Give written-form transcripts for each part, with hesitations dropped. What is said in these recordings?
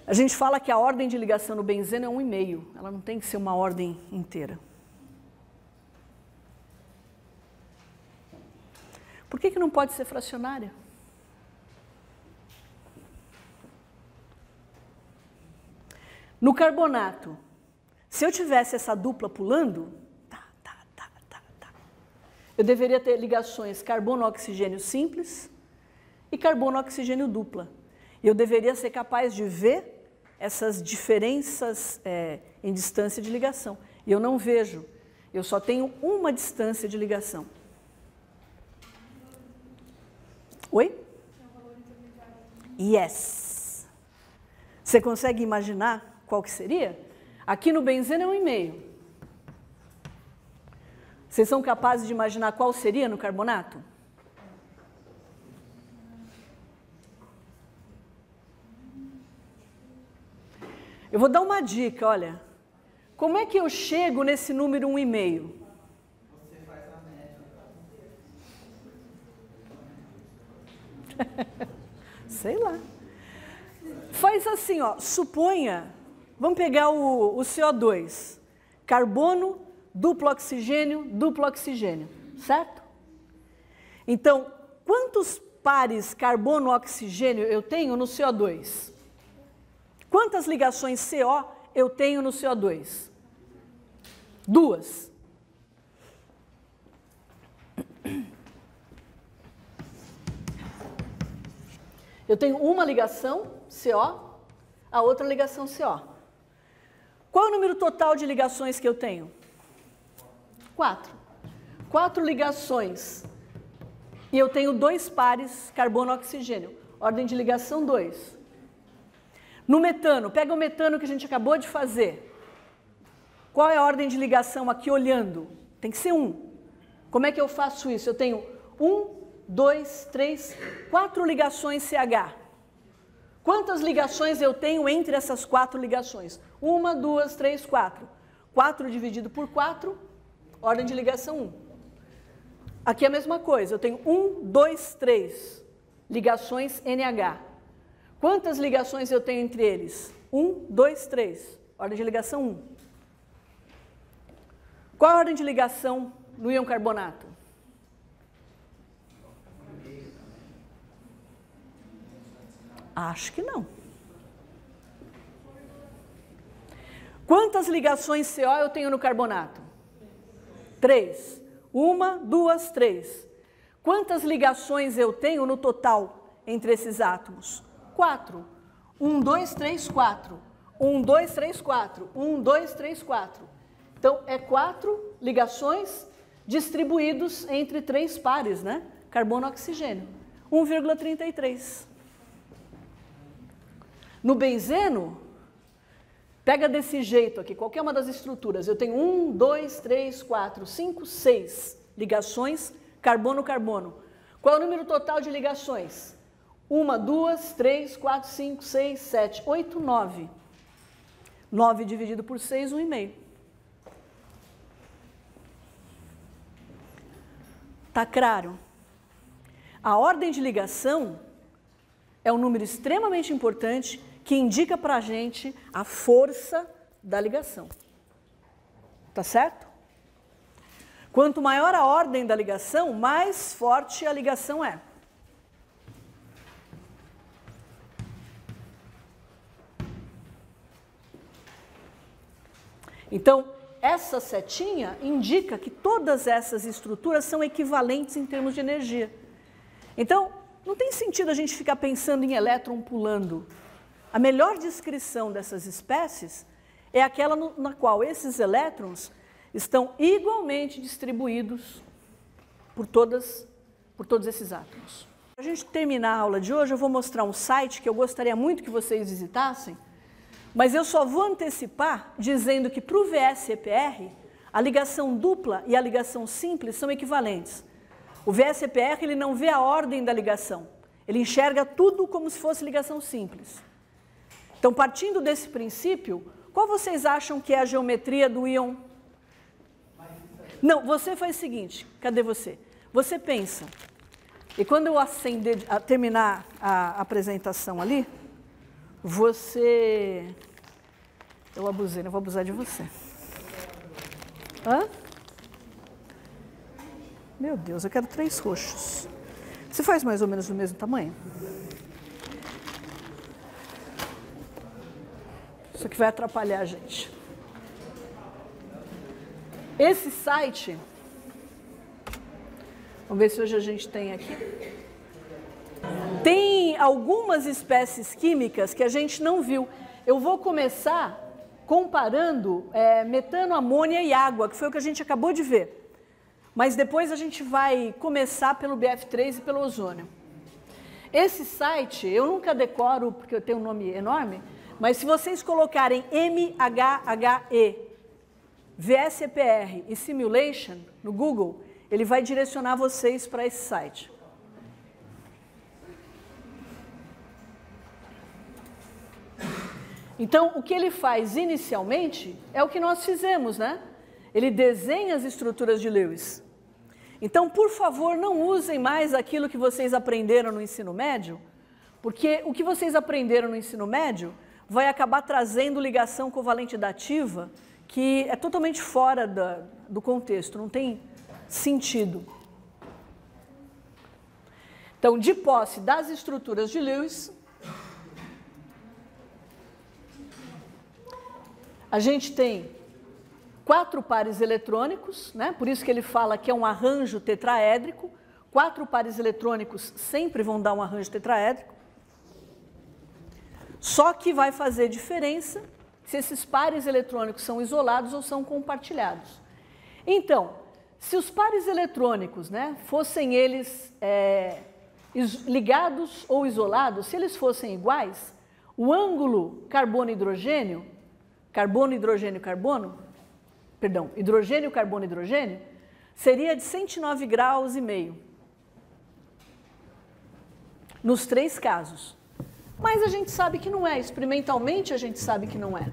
A gente fala que a ordem de ligação no benzeno é 1,5. Ela não tem que ser uma ordem inteira. Por que não pode ser fracionária? No carbonato, se eu tivesse essa dupla pulando, eu deveria ter ligações carbono-oxigênio simples e carbono-oxigênio dupla. E eu deveria ser capaz de ver essas diferenças em distância de ligação. E eu não vejo, eu só tenho uma distância de ligação. Oi? Yes! Você consegue imaginar qual que seria? Aqui no benzeno é 1,5. Vocês são capazes de imaginar qual seria no carbonato? Eu vou dar uma dica, olha. Como é que eu chego nesse número 1,5? Você faz a média. Sei lá. Faz assim, ó. Suponha, vamos pegar o CO2. Carbono, duplo oxigênio, certo? Então, quantos pares carbono-oxigênio eu tenho no CO2? Quantas ligações CO eu tenho no CO2? 2. Eu tenho uma ligação CO, a outra ligação CO. Qual é o número total de ligações que eu tenho? 4. 4 ligações. E eu tenho 2 pares carbono-oxigênio. Ordem de ligação 2. No metano, pega o metano que a gente acabou de fazer. Qual é a ordem de ligação aqui olhando? Tem que ser 1. Como é que eu faço isso? Eu tenho 1, 2, 3, 4 ligações CH. Quantas ligações eu tenho entre essas 4 ligações? 1, 2, 3, 4. 4 dividido por 4, ordem de ligação 1. Aqui é a mesma coisa, eu tenho 1, 2, 3 ligações NH. Quantas ligações eu tenho entre eles? 1, 2, 3. Ordem de ligação 1. Qual a ordem de ligação no íon carbonato? Acho que não. Quantas ligações CO eu tenho no carbonato? 3. 1, 2, 3. Quantas ligações eu tenho no total entre esses átomos? 4. 1, 2, 3, 4. 1, 2, 3, 4. 1, 2, 3, 4. Então, é 4 ligações distribuídos entre 3 pares, né? Carbono-oxigênio. 1,33. No benzeno, pega desse jeito aqui, qualquer uma das estruturas. Eu tenho 1, 2, 3, 4, 5, 6 ligações carbono-carbono. Qual é o número total de ligações? 1, 2, 3, 4, 5, 6, 7, 8, 9. 9 dividido por 6, 1,5. Tá claro? A ordem de ligação é um número extremamente importante que indica para a gente a força da ligação. Tá certo? Quanto maior a ordem da ligação, mais forte a ligação é. Então, essa setinha indica que todas essas estruturas são equivalentes em termos de energia. Então, não tem sentido a gente ficar pensando em elétron pulando. A melhor descrição dessas espécies é aquela na qual esses elétrons estão igualmente distribuídos por todos esses átomos. Para a gente terminar a aula de hoje, eu vou mostrar um site que eu gostaria muito que vocês visitassem, mas eu só vou antecipar dizendo que para o VSEPR, a ligação dupla e a ligação simples são equivalentes. O VSEPR ele não vê a ordem da ligação, ele enxerga tudo como se fosse ligação simples. Então, Então, partindo desse princípio, qual vocês acham que é a geometria do íon? Não, você faz o seguinte, cadê você? Você pensa, e quando eu terminar a apresentação ali, você... Eu abusei, não vou abusar de você. Hã? Meu Deus, eu quero 3 roxos. Você faz mais ou menos do mesmo tamanho? Isso aqui vai atrapalhar a gente. Esse site, vamos ver se hoje a gente tem aqui. Tem algumas espécies químicas que a gente não viu. Eu vou começar comparando metano, amônia e água, que foi o que a gente acabou de ver. Mas depois a gente vai começar pelo BF3 e pelo ozônio. Esse site, eu nunca decoro, porque eu tenho um nome enorme, mas se vocês colocarem MHHE, VSEPR e Simulation no Google, ele vai direcionar vocês para esse site. Então, o que ele faz inicialmente é o que nós fizemos, né? Ele desenha as estruturas de Lewis. Então, por favor, não usem mais aquilo que vocês aprenderam no ensino médio, porque o que vocês aprenderam no ensino médio vai acabar trazendo ligação covalente dativa, que é totalmente fora do contexto, não tem sentido. Então, de posse das estruturas de Lewis, a gente tem 4 pares eletrônicos, né? Por isso que ele fala que é um arranjo tetraédrico. 4 pares eletrônicos sempre vão dar um arranjo tetraédrico. Só que vai fazer diferença se esses pares eletrônicos são isolados ou são compartilhados. Então, se os pares eletrônicos, né, fossem eles ligados ou isolados, se eles fossem iguais, o ângulo carbono-hidrogênio, carbono-hidrogênio-carbono, perdão, hidrogênio, carbono, hidrogênio, seria de 109 graus e meio. Nos 3 casos. Mas a gente sabe que não é, experimentalmente a gente sabe que não é.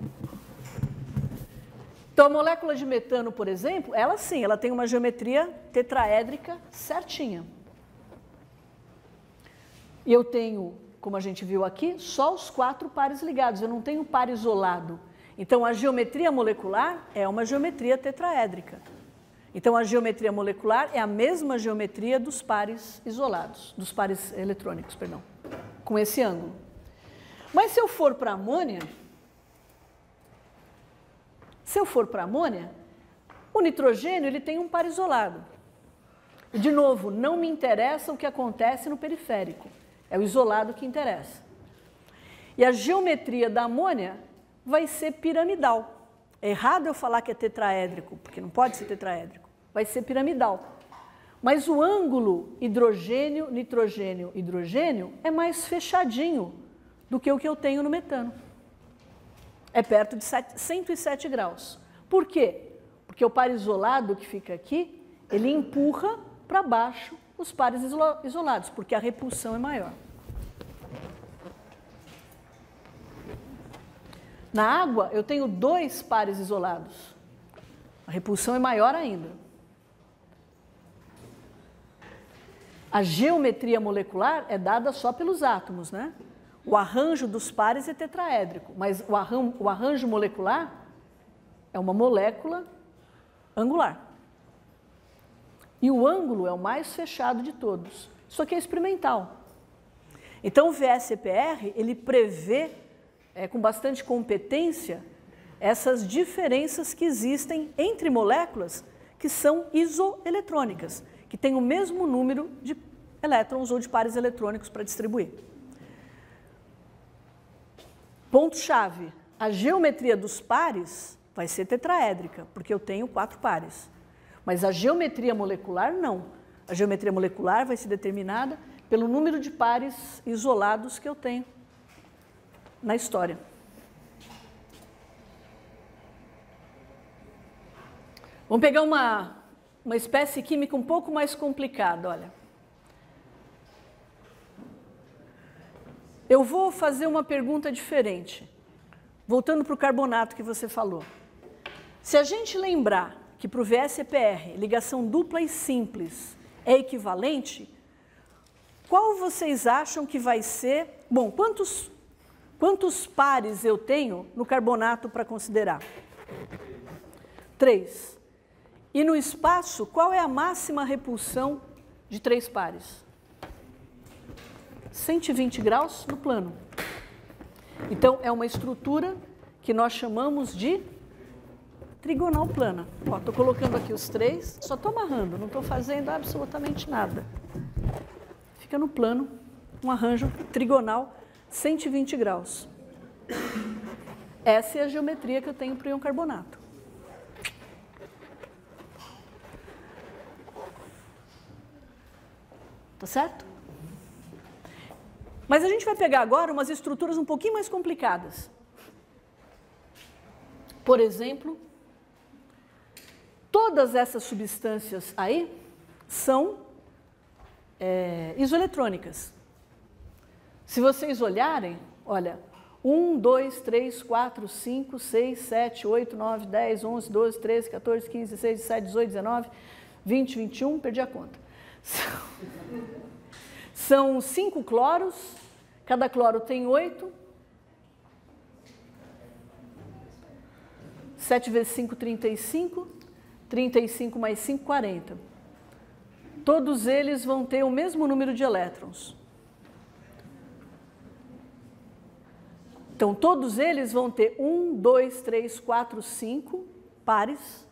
Então a molécula de metano, por exemplo, ela sim, ela tem uma geometria tetraédrica certinha. E eu tenho, como a gente viu aqui, só os 4 pares ligados, eu não tenho par isolado. Então, a geometria molecular é uma geometria tetraédrica. Então, a geometria molecular é a mesma geometria dos pares isolados, dos pares eletrônicos, perdão, com esse ângulo. Mas se eu for para amônia, o nitrogênio ele tem um par isolado. E, de novo, não me interessa o que acontece no periférico, é o isolado que interessa. E a geometria da amônia vai ser piramidal. É errado eu falar que é tetraédrico, porque não pode ser tetraédrico. Vai ser piramidal. Mas o ângulo hidrogênio, nitrogênio, hidrogênio é mais fechadinho do que o que eu tenho no metano. É perto de 107 graus. Por quê? Porque o par isolado que fica aqui, ele empurra para baixo os pares isolados, porque a repulsão é maior. Na água, eu tenho 2 pares isolados. A repulsão é maior ainda. A geometria molecular é dada só pelos átomos, né? O arranjo dos pares é tetraédrico, mas o arranjo molecular é uma molécula angular. E o ângulo é o mais fechado de todos. Isso aqui é experimental. Então, o VSEPR, ele prevê com bastante competência essas diferenças que existem entre moléculas que são isoeletrônicas, que têm o mesmo número de elétrons ou de pares eletrônicos para distribuir. Ponto-chave, a geometria dos pares vai ser tetraédrica, porque eu tenho 4 pares. Mas a geometria molecular não. A geometria molecular vai ser determinada pelo número de pares isolados que eu tenho na história. Vamos pegar uma espécie química um pouco mais complicada, olha. Eu vou fazer uma pergunta diferente. voltando para o carbonato que você falou. Se a gente lembrar que para o VSEPR, ligação dupla e simples é equivalente, qual vocês acham que vai ser... Bom, quantos pares eu tenho no carbonato para considerar? 3. E no espaço, qual é a máxima repulsão de 3 pares? 120 graus no plano. Então, é uma estrutura que nós chamamos de trigonal plana. Estou colocando aqui os 3, só estou amarrando, não estou fazendo absolutamente nada. Fica no plano, um arranjo trigonal, 120 graus. Essa é a geometria que eu tenho para o íon carbonato. Tá certo? Mas a gente vai pegar agora umas estruturas um pouquinho mais complicadas. Por exemplo, todas essas substâncias aí são isoeletrônicas. Se vocês olharem, olha, 1, 2, 3, 4, 5, 6, 7, 8, 9, 10, 11, 12, 13, 14, 15, 16, 17, 18, 19, 20, 21, perdi a conta. São 5 cloros, cada cloro tem 8. 7 vezes 5, 35. 35 mais 5, 40. Todos eles vão ter o mesmo número de elétrons. Então, todos eles vão ter 1, 2, 3, 4, 5 pares.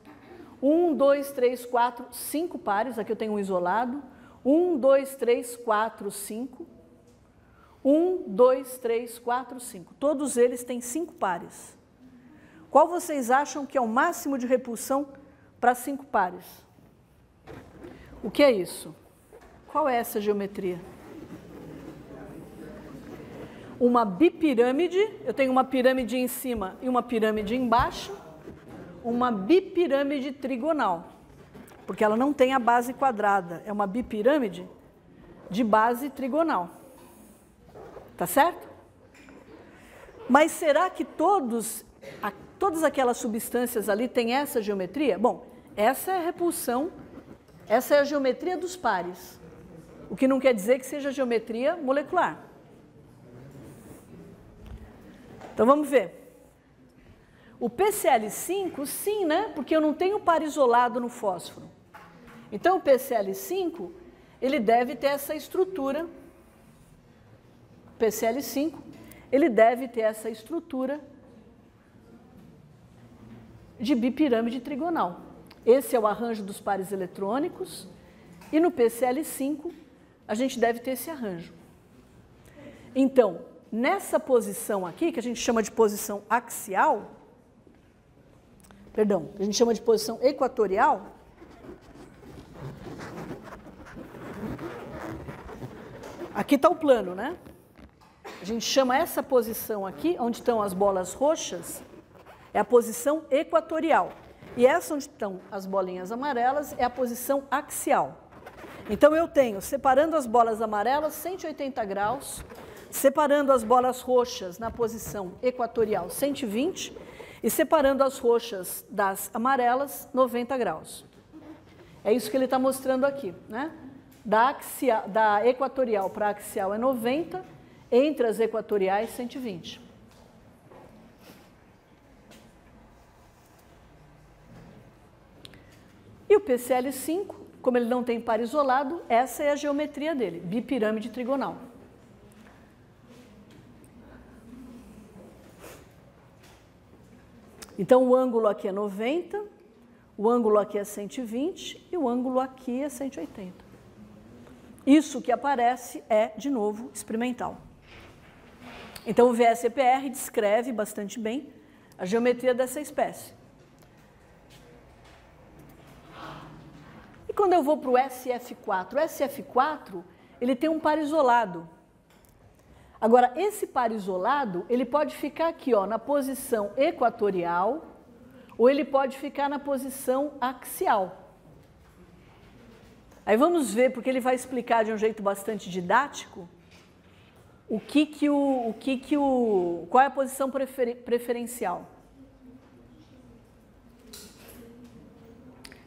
1, 2, 3, 4, 5 pares. Aqui eu tenho um isolado. 1, 2, 3, 4, 5. 1, 2, 3, 4, 5. Todos eles têm 5 pares. Qual vocês acham que é o máximo de repulsão para 5 pares? O que é isso? Qual é essa geometria? Uma bipirâmide, eu tenho uma pirâmide em cima e uma pirâmide embaixo, uma bipirâmide trigonal, porque ela não tem a base quadrada, é uma bipirâmide de base trigonal. Tá certo? Mas será que todas aquelas substâncias ali têm essa geometria? Bom, essa é a repulsão, essa é a geometria dos pares, o que não quer dizer que seja geometria molecular. Então vamos ver. O PCl5, sim, né? Porque eu não tenho par isolado no fósforo. Então o PCl5, ele deve ter essa estrutura. O PCl5, ele deve ter essa estrutura de bipirâmide trigonal. Esse é o arranjo dos pares eletrônicos, e no PCl5 a gente deve ter esse arranjo. Então, nessa posição aqui, que a gente chama de posição axial, perdão, a gente chama de posição equatorial, aqui está o plano, né? A gente chama essa posição aqui, onde estão as bolas roxas, é a posição equatorial. E essa onde estão as bolinhas amarelas é a posição axial. Então eu tenho, separando as bolas amarelas, 180 graus, separando as bolas roxas na posição equatorial, 120, e separando as roxas das amarelas, 90 graus. É isso que ele está mostrando aqui, né? Da equatorial para a axial é 90, entre as equatoriais, 120. E o PCl5, como ele não tem par isolado, essa é a geometria dele, bipirâmide trigonal. Então, o ângulo aqui é 90, o ângulo aqui é 120 e o ângulo aqui é 180. Isso que aparece é, de novo, experimental. Então, o VSEPR descreve bastante bem a geometria dessa espécie. E quando eu vou para o SF4? O SF4, ele tem um par isolado. Agora, esse par isolado, ele pode ficar aqui, ó, na posição equatorial, ou ele pode ficar na posição axial. Aí vamos ver, porque ele vai explicar de um jeito bastante didático, qual é a posição preferencial?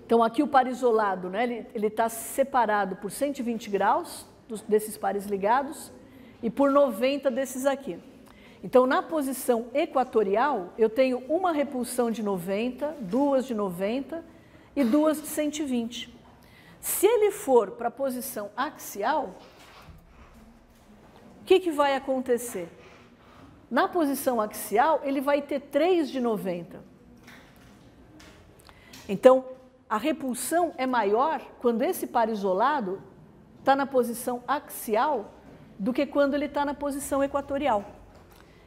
Então, aqui o par isolado, né, ele está separado por 120 graus desses pares ligados e por 90 desses aqui. Então, na posição equatorial, eu tenho uma repulsão de 90, duas de 90 e duas de 120. Se ele for para a posição axial, o que vai acontecer? Na posição axial, ele vai ter 3 de 90. Então, a repulsão é maior quando esse par isolado está na posição axial do que quando ele está na posição equatorial.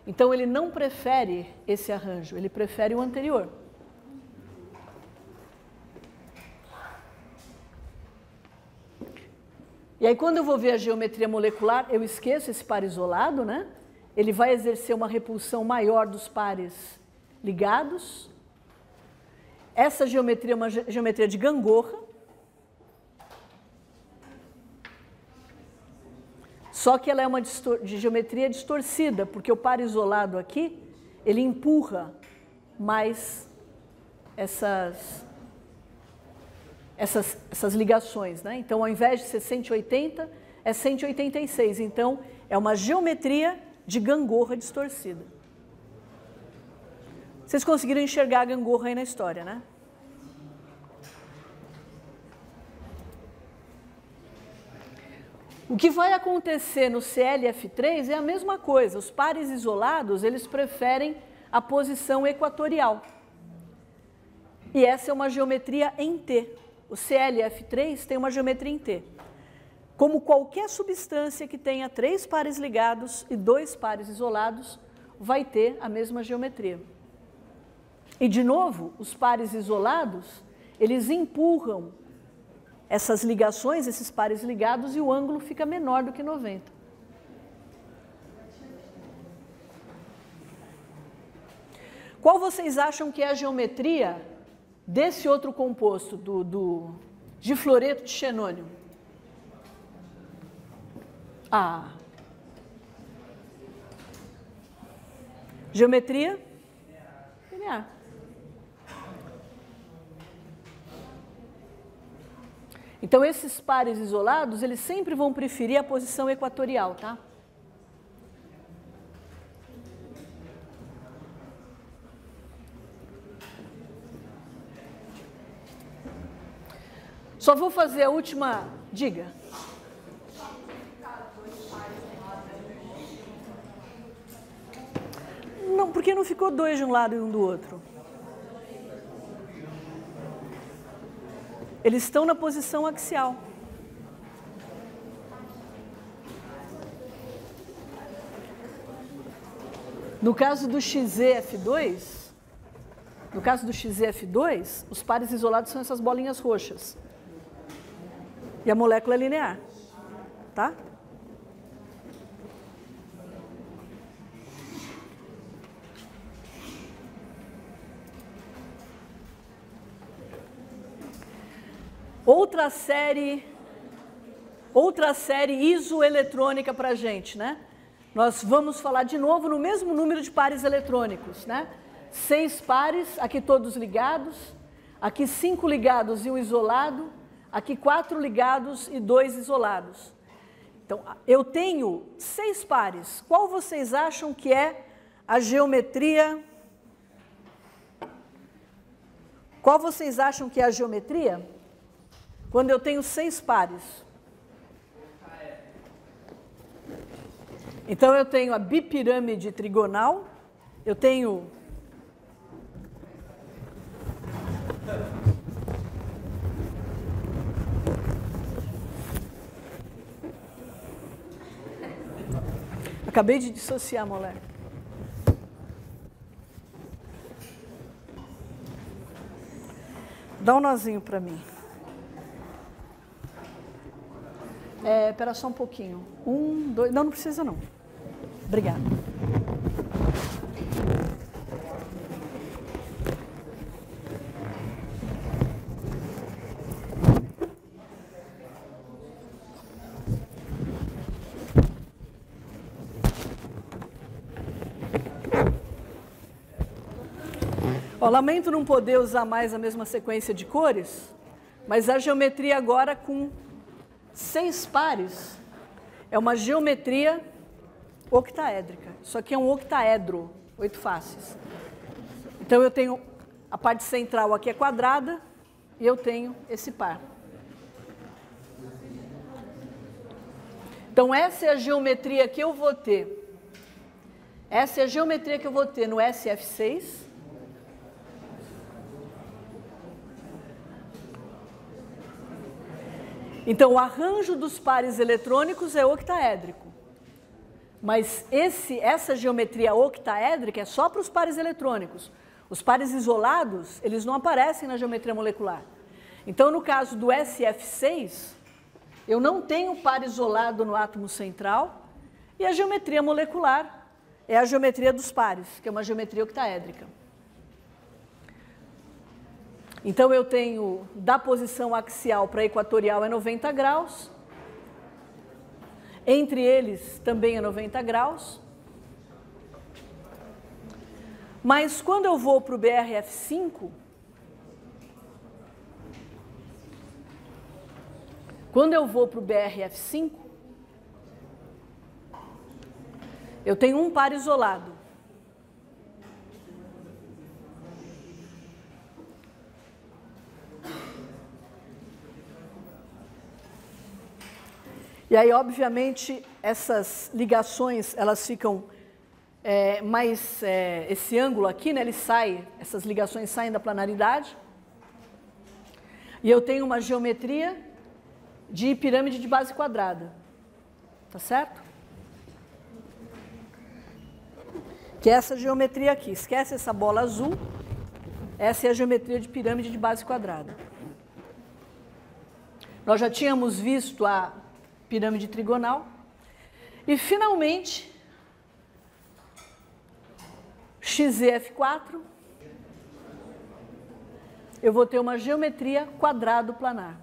Então, ele não prefere esse arranjo, ele prefere o anterior. E aí, quando eu vou ver a geometria molecular, eu esqueço esse par isolado, né? Ele vai exercer uma repulsão maior dos pares ligados. Essa geometria é uma geometria de gangorra. Só que ela é uma de geometria distorcida, porque o par isolado aqui, ele empurra mais essas ligações, né? Então, ao invés de ser 180, é 186. Então, é uma geometria de gangorra distorcida. Vocês conseguiram enxergar a gangorra aí na história, né? O que vai acontecer no ClF3 é a mesma coisa. Os pares isolados, eles preferem a posição equatorial. E essa é uma geometria em T. O ClF3 tem uma geometria em T. Como qualquer substância que tenha 3 pares ligados e 2 pares isolados, vai ter a mesma geometria. E, de novo, os pares isolados, eles empurram essas ligações, esses pares ligados, e o ângulo fica menor do que 90. Qual vocês acham que é a geometria desse outro composto, de fluoreto de xenônio? Geometria linear. Então, esses pares isolados, eles sempre vão preferir a posição equatorial, tá? Só vou fazer a última. Diga. Não, porque não ficou 2 de um lado e um do outro. Eles estão na posição axial. No caso do XeF2, os pares isolados são essas bolinhas roxas. E a molécula é linear, tá? Outra série isoeletrônica para a gente, né? Nós vamos falar de novo no mesmo número de pares eletrônicos, né? 6 pares, aqui todos ligados, aqui 5 ligados e um isolado, aqui 4 ligados e 2 isolados. Então, eu tenho 6 pares. Qual vocês acham que é a geometria? Qual vocês acham que é a geometria? Quando eu tenho 6 pares. Então, eu tenho a bipirâmide trigonal, eu tenho acabei de dissociar, moleque. Dá um nozinho para mim. Espera só um pouquinho. 1, 2... Não precisa não. Obrigada. Ó, lamento não poder usar mais a mesma sequência de cores, mas a geometria agora com 6 pares é uma geometria octaédrica. Isso aqui é um octaedro, 8 faces. Então eu tenho a parte central aqui é quadrada e eu tenho esse par. Então essa é a geometria que eu vou ter. Essa é a geometria que eu vou ter no SF6. Então, o arranjo dos pares eletrônicos é octaédrico. Mas essa geometria octaédrica é só para os pares eletrônicos. Os pares isolados, eles não aparecem na geometria molecular. Então, no caso do SF6, eu não tenho par isolado no átomo central, e a geometria molecular é a geometria dos pares, que é uma geometria octaédrica. Então, eu tenho, da posição axial para a equatorial é 90 graus, entre eles também é 90 graus, mas quando eu vou para o BRF5, eu tenho um par isolado. E aí, obviamente, essas ligações, elas ficam esse ângulo aqui, né, ele sai, essas ligações saem da planaridade. E eu tenho uma geometria de pirâmide de base quadrada. Tá certo? Que é essa geometria aqui. Esquece essa bola azul. Essa é a geometria de pirâmide de base quadrada. Nós já tínhamos visto a pirâmide trigonal. E, finalmente, XZF4, eu vou ter uma geometria quadrado planar.